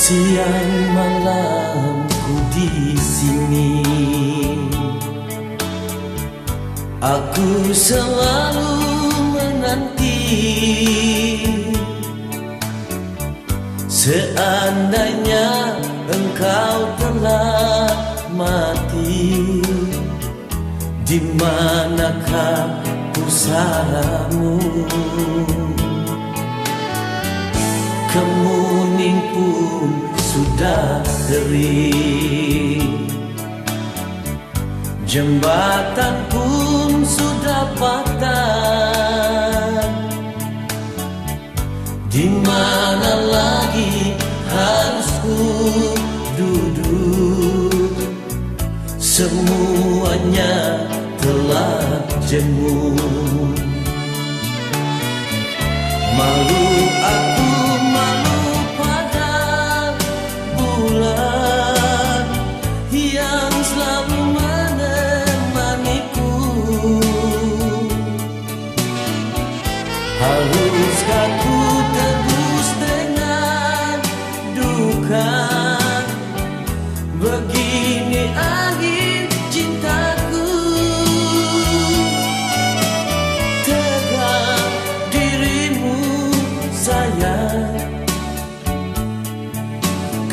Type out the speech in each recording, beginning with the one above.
Siang malamku di sini, aku selalu menanti. Seandainya engkau telah mati, di manakah pusaramu? Kemuning pun sudah kering, jembatan pun sudah patah. Di mana lagi harus ku duduk? Semuanya telah jemu. Malu aku, malu pada bulan yang selalu menemaniku. Haruskah ku tebus dengan duka? Begini akhir cintaku. Tegak dirimu sayang,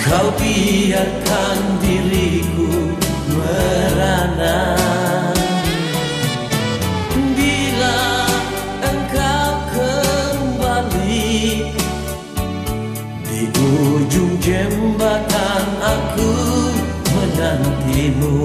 kau biarkan diriku merana. Bila engkau kembali, di ujung jembatan aku menantimu.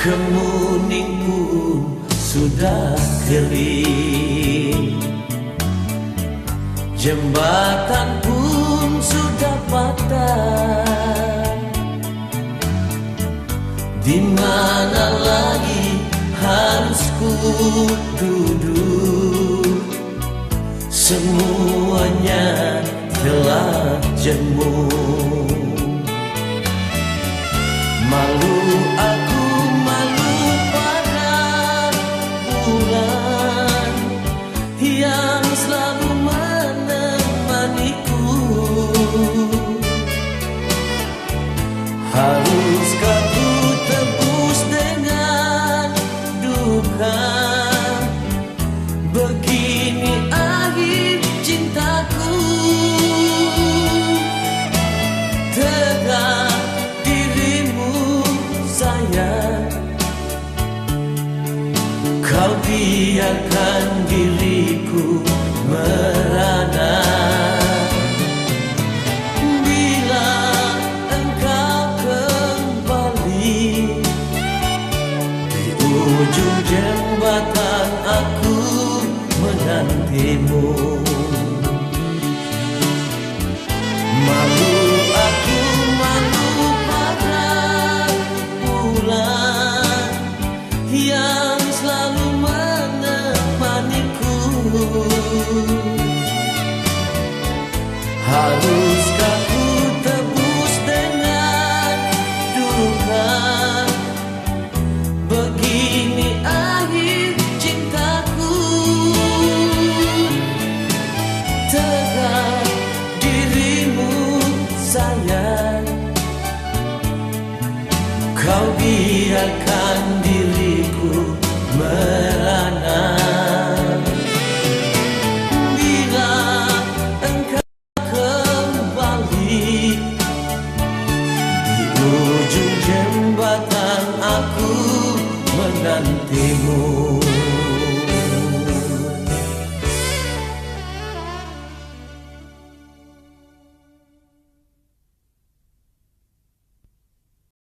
Kemuning pun sudah kering, jembatan pun sudah patah. Di mana lagi harus ku duduk? Semuanya telah jemu. Malu aku, malu pada bulan yang selalu menemaniku. Haruskah ku tebus dengan duka? Begini akhir cintaku. Tegak dirimu sayang, kau biarkan diriku merana. Bila engkau kembali, di ujung jembatan aku menantimu. Malu aku, malu pada bulan yang selalu menemaniku. Haruskah ku tebus dengan duka? Begini akhir cintaku. Tegak dirimu sayang, kau biarkan diriku merana. Bila engkau kembali, di ujung jembatan aku menantimu.